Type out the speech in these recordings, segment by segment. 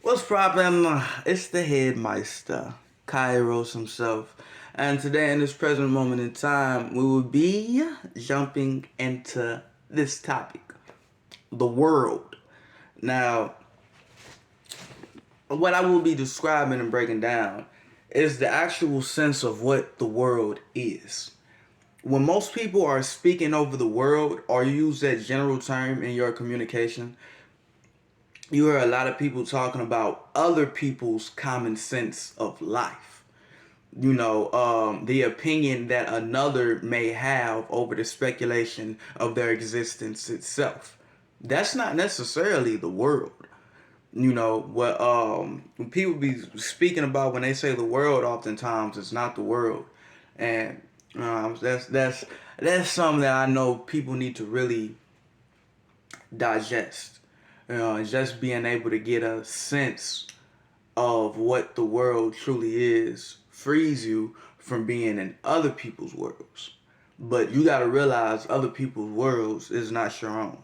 What's poppin'? It's the Headmeister, Kairos himself. And today, in this present moment in time, we will be jumping into this topic, the world. Now, what I will be describing and breaking down is the actual sense of what the world is. When most people are speaking over the world or use that general term in your communication, you hear a lot of people talking about other people's common sense of life. The opinion that another may have over the speculation of their existence itself. That's not necessarily the world. When people be speaking about when they say the world, oftentimes it's not the world, and that's something that I know people need to really digest. And just being able to get a sense of what the world truly is frees you from being in other people's worlds. But you got to realize other people's worlds is not your own,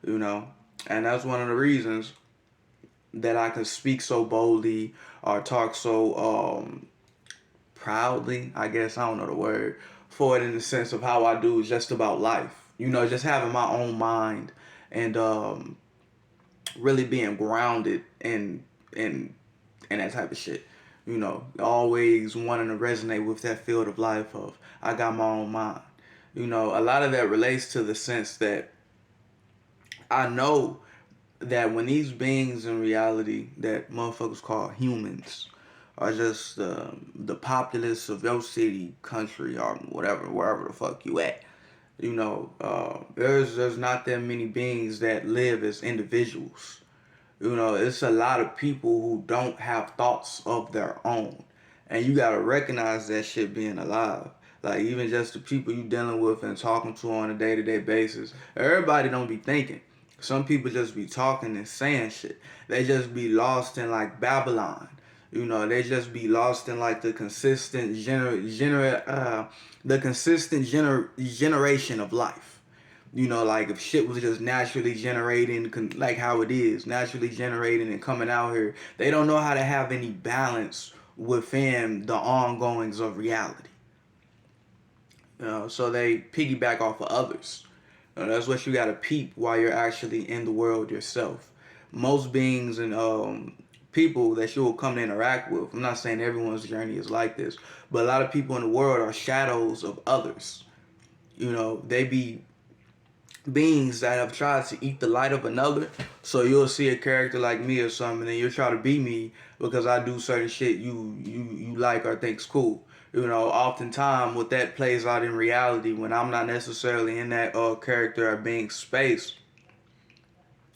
you know? And that's one of the reasons that I can speak so boldly or talk so proudly, I guess, I don't know the word, for it in the sense of how I do just about life. Just having my own mind and really being grounded in that type of shit. Always wanting to resonate with that field of life of I got my own mind. A lot of that relates to the sense that I know that when these beings in reality that motherfuckers call humans are just the populace of your city, country, or whatever, wherever the fuck you at. There's not that many beings that live as individuals. It's a lot of people who don't have thoughts of their own. And you gotta recognize that shit being alive. Like even just the people you dealing with and talking to on a day-to-day basis. Everybody don't be thinking. Some people just be talking and saying shit. They just be lost in like Babylon. They just be lost in like the consistent generation of life. Like if shit was just naturally generating, like how it is, naturally generating and coming out here, they don't know how to have any balance within the ongoings of reality. So they piggyback off of others. That's what you gotta peep while you're actually in the world yourself. Most beings and people that you will come to interact with, I'm not saying everyone's journey is like this, but a lot of people in the world are shadows of others. They be beings that have tried to eat the light of another. So you'll see a character like me or something, and you'll try to be me because I do certain shit you like or think's cool. Oftentimes what that plays out in reality when I'm not necessarily in that character or being space,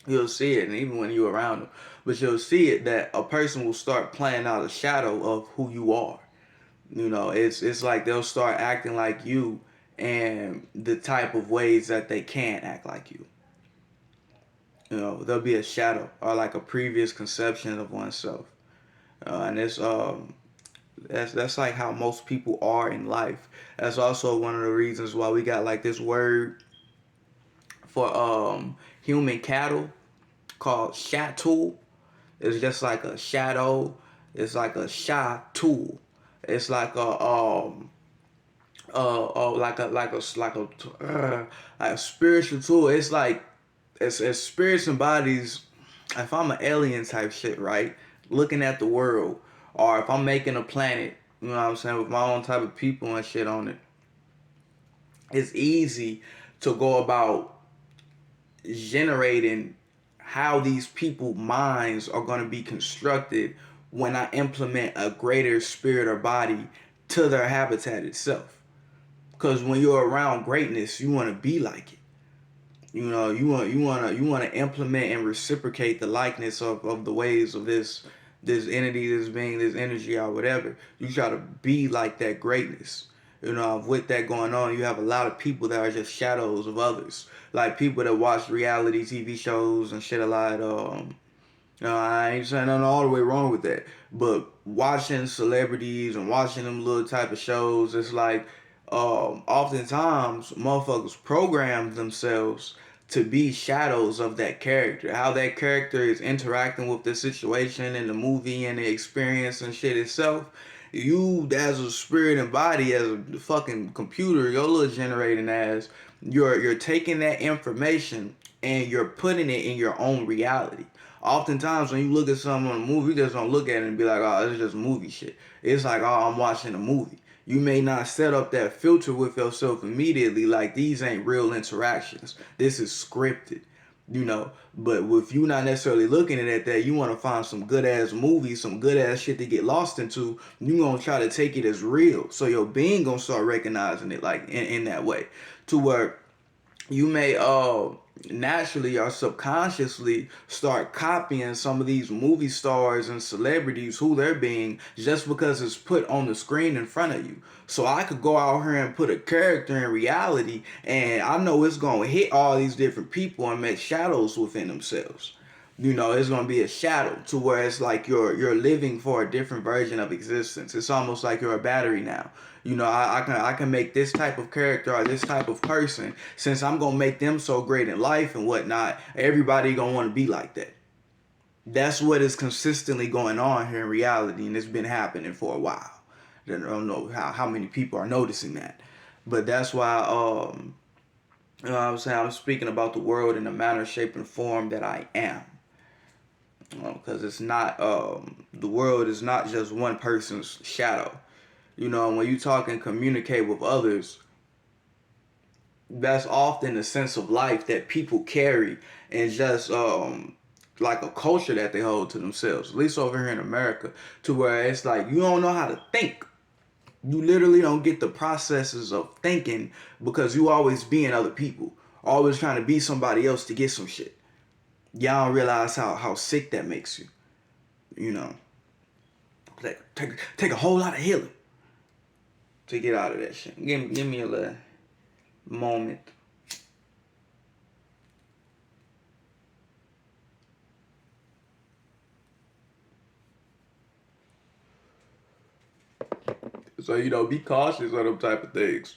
you'll see it, and even when you're around them, but you'll see it that a person will start playing out a shadow of who you are. It's like they'll start acting like you and the type of ways that they can act like you. There'll be a shadow or like a previous conception of oneself, and that's like how most people are in life. That's also one of the reasons why we got like this word for human cattle called shatul. It's just like a shadow. It's like a shatul. It's like like a spiritual tool. It's like it's spirits and bodies. If I'm an alien type shit, right? Looking at the world, or if I'm making a planet, you know what I'm saying, with my own type of people and shit on it, it's easy to go about generating how these people minds are going to be constructed when I implement a greater spirit or body to their habitat itself. Because when you're around greatness, you want to be like it. You want to implement and reciprocate the likeness of the ways of this entity, this being, this energy, or whatever. You try to be like that greatness. With that going on, you have a lot of people that are just shadows of others. Like people that watch reality TV shows and shit a lot. I ain't saying nothing all the way wrong with that. But watching celebrities and watching them little type of shows, it's like oftentimes motherfuckers program themselves to be shadows of that character. How that character is interacting with the situation and the movie and the experience and shit itself. You, as a spirit and body, as a fucking computer, your little generating ass, you're taking that information and you're putting it in your own reality. Oftentimes, when you look at something on a movie, you just don't look at it and be like, "Oh, it's just movie shit." It's like, "Oh, I'm watching a movie." You may not set up that filter with yourself immediately, like these ain't real interactions. This is scripted, you know. But if you not necessarily looking at that, you want to find some good ass movies, some good ass shit to get lost into. You gonna try to take it as real, so your being gonna start recognizing it like in that way, to where you may naturally or subconsciously start copying some of these movie stars and celebrities who they're being just because it's put on the screen in front of you. So I could go out here and put a character in reality and I know it's gonna hit all these different people and make shadows within themselves. You know, it's gonna be a shadow to where it's like you're living for a different version of existence. It's almost like you're a battery now. You know, I can make this type of character or this type of person, since I'm gonna make them so great in life and whatnot. Everybody gonna want to be like that. That's what is consistently going on here in reality, and it's been happening for a while. I don't know how many people are noticing that, but that's why you know what I'm saying, I'm speaking about the world in the manner, shape, and form that I am. Because it's not the world is not just one person's shadow. You know, when you talk and communicate with others, that's often a sense of life that people carry, and just like a culture that they hold to themselves. At least over here in America, to where it's like you don't know how to think. You literally don't get the processes of thinking because you always being other people, always trying to be somebody else to get some shit. Y'all don't realize how sick that makes you. You know, take a whole lot of healing to get out of that shit. Give me a little moment. So, you know, be cautious of them type of things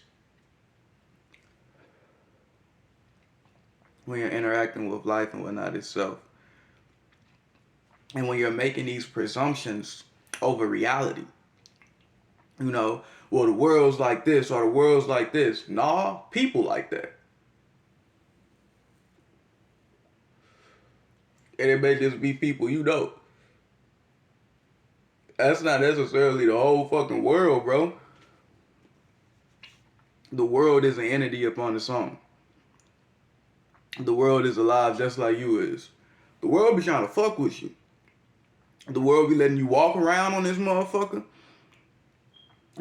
when you're interacting with life and whatnot itself. And when you're making these presumptions over reality, you know, well, the world's like this or the world's like this. Nah, people like that. And it may just be people you know. That's not necessarily the whole fucking world, bro. The world is an entity upon its own. The world is alive just like you is. The world be trying to fuck with you. The world be letting you walk around on this motherfucker.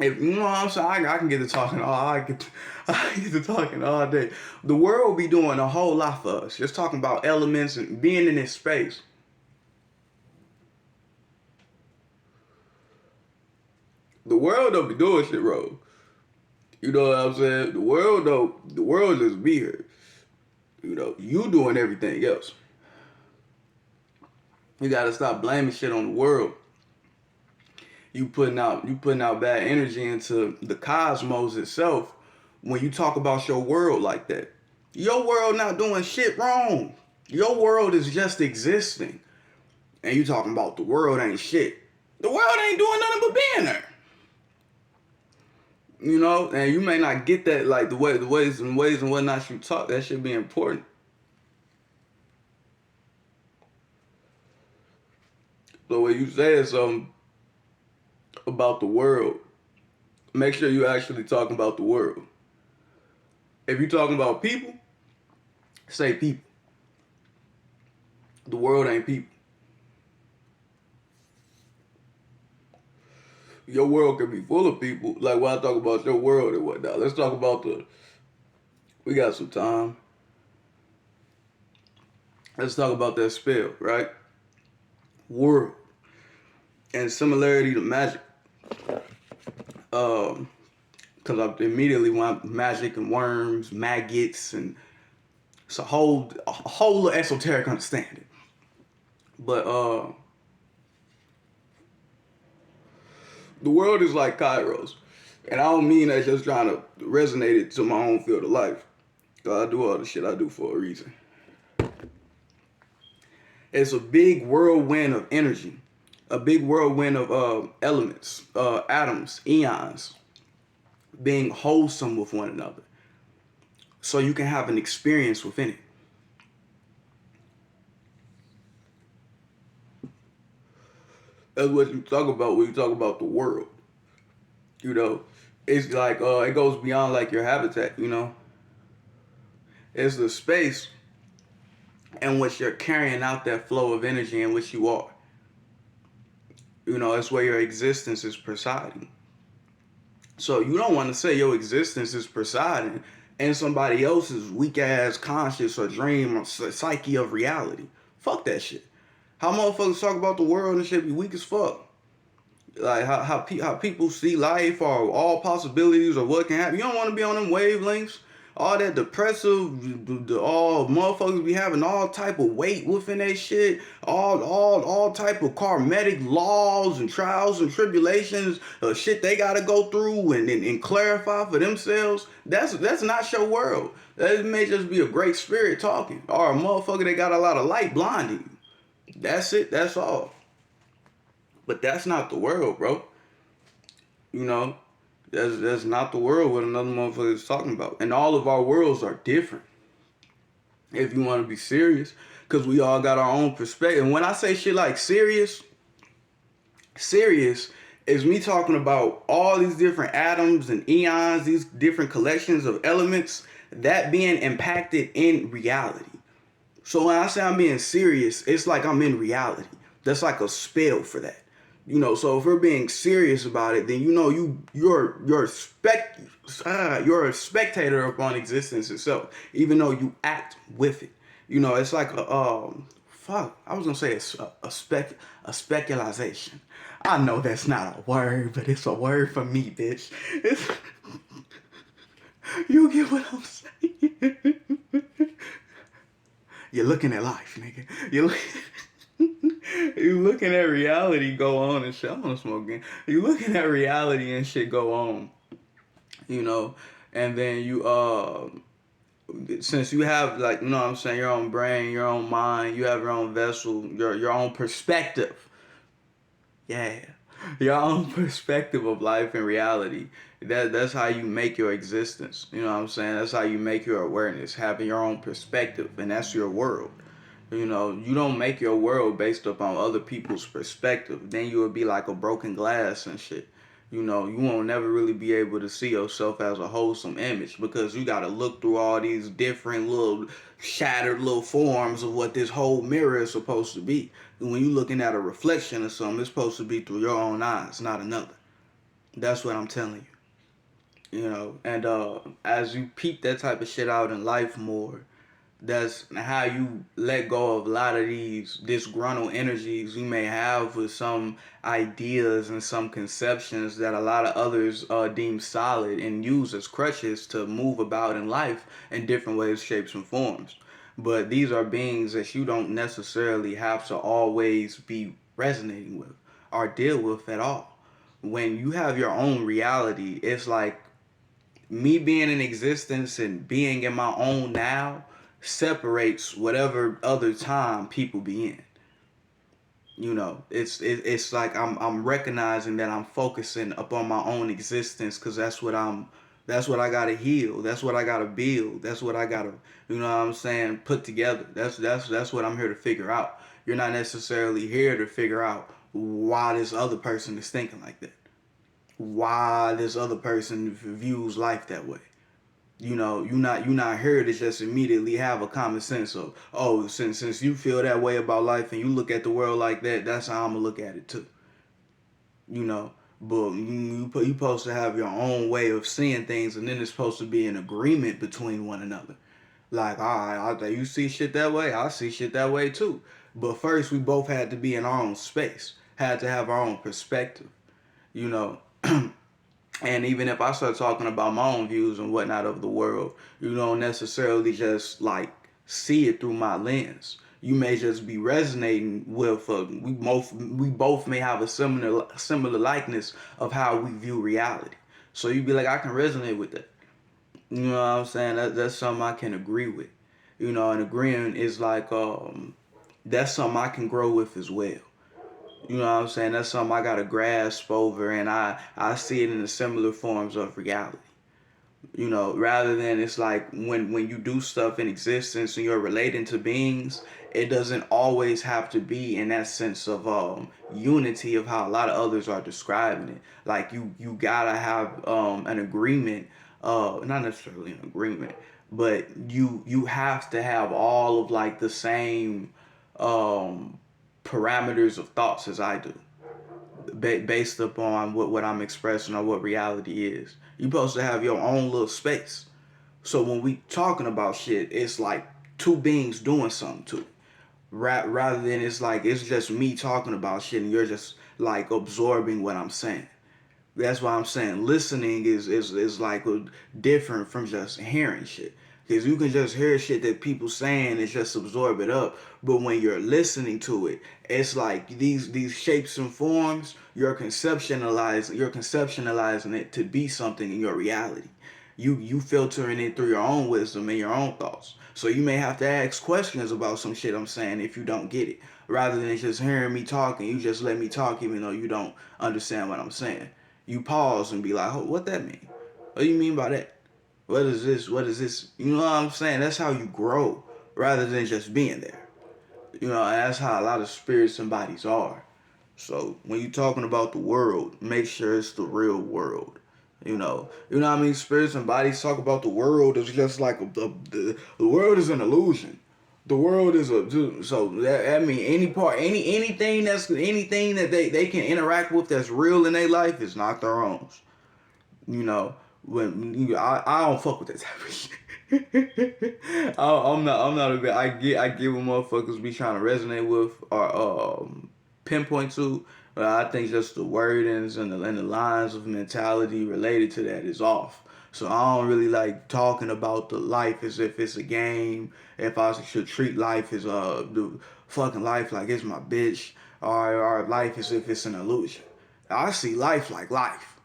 If you know what I'm saying, I can get to talking all I get to talking all day. The world be doing a whole lot for us. Just talking about elements and being in this space. The world don't be doing shit wrong. You know what I'm saying? The world just be here. You know, you doing everything else. You gotta stop blaming shit on the world. You putting out bad energy into the cosmos itself when you talk about your world like that. Your world not doing shit wrong. Your world is just existing. And you talking about the world ain't shit. The world ain't doing nothing but being there. You know, and you may not get that, like the ways and whatnot you talk. That should be important. So when you say something about the world, make sure you actually talking about the world. If you're talking about people, say people. The world ain't people. Your world can be full of people. Like when I talk about your world and whatnot. Let's talk about we got some time. Let's talk about that spell, right? World. And similarity to magic. Because I immediately want magic and worms, maggots, and it's a whole esoteric understanding. But the world is like Kairos. And I don't mean that just trying to resonate it to my own field of life. I do all the shit I do for a reason. It's a big whirlwind of energy, a big whirlwind of elements, atoms, eons, being wholesome with one another. So you can have an experience within it. That's what you talk about when you talk about the world. You know, it's like it goes beyond like your habitat. You know, it's the space in which you're carrying out that flow of energy in which you are. You know, it's where your existence is presiding. So you don't want to say your existence is presiding in somebody else's weak ass conscious or dream or psyche of reality. Fuck that shit. How motherfuckers talk about the world and shit be weak as fuck. Like how people see life or all possibilities or what can happen. You don't want to be on them wavelengths. All that depressive, all motherfuckers be having all type of weight within that shit. All type of karmatic laws and trials and tribulations, shit they gotta go through and clarify for themselves. That's not your world. That may just be a great spirit talking, or a motherfucker that got a lot of light blinding you. That's it. That's all. But that's not the world, bro. You know, that's not the world what another motherfucker is talking about. And all of our worlds are different. If you want to be serious, because we all got our own perspective. And when I say shit like serious is me talking about all these different atoms and eons, these different collections of elements that being impacted in reality. So when I say I'm being serious, it's like I'm in reality. That's like a spell for that. You know, so if we're being serious about it, then you know you're a spectator upon existence itself, even though you act with it. You know, it's like fuck. I was gonna say it's a speculation. I know that's not a word, but it's a word for me, bitch. It's, you get what I'm saying? You're looking at life, nigga. You looking at reality go on and shit. I'm gonna smoke again. You looking at reality and shit go on, you know, and then you since you have like you know what I'm saying your own brain, your own mind, you have your own vessel, your own perspective. Yeah, your own perspective of life and reality. That's how you make your existence. You know what I'm saying? That's how you make your awareness, having your own perspective, and that's your world. You know, you don't make your world based upon other people's perspective. Then you would be like a broken glass and shit. You know, you won't never really be able to see yourself as a wholesome image because you got to look through all these different little shattered little forms of what this whole mirror is supposed to be. And when you're looking at a reflection of something, it's supposed to be through your own eyes, not another. That's what I'm telling you. You know, and as you peep that type of shit out in life more, that's how you let go of a lot of these disgruntled energies you may have with some ideas and some conceptions that a lot of others deem solid and use as crutches to move about in life in different ways, shapes, and forms. But these are beings that you don't necessarily have to always be resonating with or deal with at all. When you have your own reality, it's like me being in existence and being in my own now separates whatever other time people be in. You know, it's like I'm recognizing that I'm focusing upon my own existence because that's what I gotta heal. That's what I gotta build. That's what I gotta you know what I'm saying put together. That's what I'm here to figure out. You're not necessarily here to figure out why this other person is thinking like that. Why this other person views life that way. You know, you're not here to just immediately have a common sense of, oh, since you feel that way about life and you look at the world like that, that's how I'm gonna look at it too. You know, but you supposed to have your own way of seeing things, and then it's supposed to be an agreement between one another. Like, all right, you see shit that way, I see shit that way too. But first, we both had to be in our own space, had to have our own perspective. You know. And even if I start talking about my own views and whatnot of the world, you don't necessarily just like see it through my lens. You may just be resonating with we both may have a similar likeness of how we view reality. So you'd be like, I can resonate with that. You know what I'm saying? That's something I can agree with. You know, and agreeing is like that's something I can grow with as well. You know what I'm saying? That's something I got to grasp over, and I see it in the similar forms of reality. You know, rather than it's like when you do stuff in existence and you're relating to beings, it doesn't always have to be in that sense of unity of how a lot of others are describing it. Like you gotta have an agreement, not necessarily an agreement, but you have to have all of like the same um parameters of thoughts as I do, based upon what I'm expressing or what reality is. You're supposed to have your own little space. So when we talking about shit, it's like two beings doing something to it. Rather than it's like it's just me talking about shit and you're just like absorbing what I'm saying. That's why I'm saying listening is like different from just hearing shit. Because you can just hear shit that people saying and just absorb it up. But when you're listening to it, it's like these shapes and forms, you're conceptualizing it to be something in your reality. You filtering it through your own wisdom and your own thoughts. So you may have to ask questions about some shit I'm saying if you don't get it. Rather than just hearing me talking, you just let me talk even though you don't understand what I'm saying. You pause and be like, oh, what that mean? What do you mean by that? What is this? What is this? You know what I'm saying? That's how you grow rather than just being there. You know, and that's how a lot of spirits and bodies are. So when you're talking about the world, make sure it's the real world. You know what I mean. Spirits and bodies talk about the world as just like the world is an illusion. The world is a so that I mean anything that they can interact with that's real in their life is not their own. You know, I don't fuck with that type of shit. I'm not a bit. I get what motherfuckers be trying to resonate with or pinpoint to, but I think just the wordings and the lines of mentality related to that is off. So I don't really like talking about the life as if it's a game. If I should treat life as the fucking life like it's my bitch, or life as if it's an illusion. I see life like life.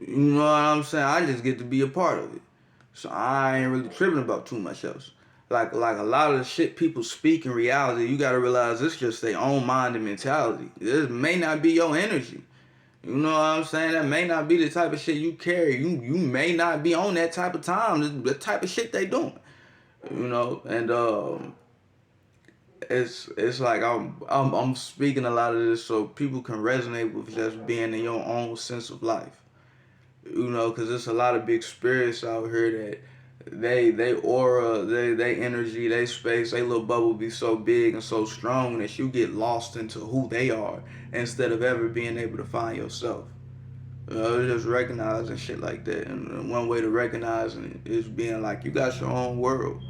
You know what I'm saying? I just get to be a part of it. So I ain't really tripping about too much else. Like a lot of the shit people speak in reality, you gotta realize it's just their own mind and mentality. This may not be your energy. You know what I'm saying? That may not be the type of shit you carry. You may not be on that type of time, the type of shit they doing. And it's like I'm speaking a lot of this so people can resonate with just being in your own sense of life. Because there's a lot of big spirits out here that they aura, they energy, they space, they little bubble be so big and so strong that you get lost into who they are instead of ever being able to find yourself. Just recognizing shit like that, and one way to recognize it is being like you got your own world.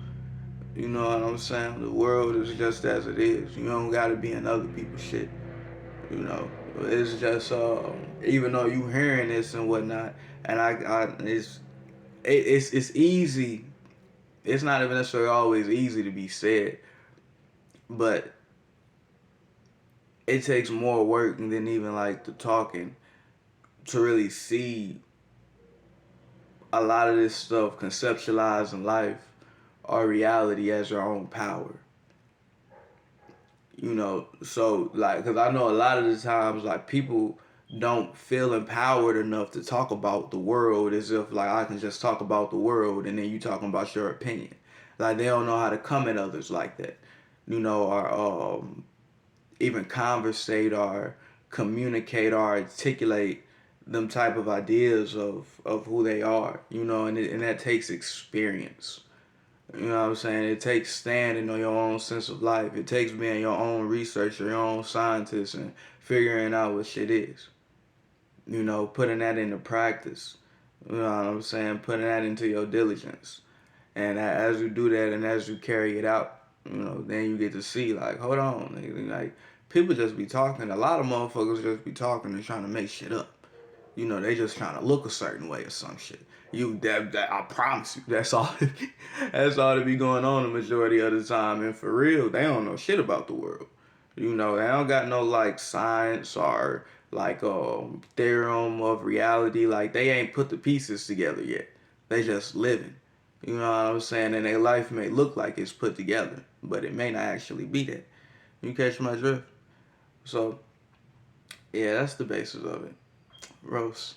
You know what I'm saying? The world is just as it is. You don't gotta be in other people's shit. You know, it's just even though you hearing this and whatnot, and it's easy. It's not even necessarily always easy to be said, but it takes more work than even like the talking to really see a lot of this stuff conceptualized in life or reality as your own power. So like, because I know a lot of the times like people don't feel empowered enough to talk about the world as if like I can just talk about the world and then you talking about your opinion. Like they don't know how to come at others like that, or even conversate or communicate or articulate them type of ideas of who they are, and that takes experience. You know what I'm saying? It takes standing on your own sense of life. It takes being your own researcher, your own scientist, and figuring out what shit is. Putting that into practice. You know what I'm saying? Putting that into your diligence. And as you do that and as you carry it out, then you get to see, like, hold on. Like, people just be talking. A lot of motherfuckers just be talking and trying to make shit up. They just trying to look a certain way or some shit. That I promise you, that's all. That's all that be going on the majority of the time. And for real, they don't know shit about the world. They don't got no like science or like theorem of reality. Like they ain't put the pieces together yet. They just living. You know what I'm saying? And their life may look like it's put together, but it may not actually be that. You catch my drift? So, yeah, that's the basis of it. Roast.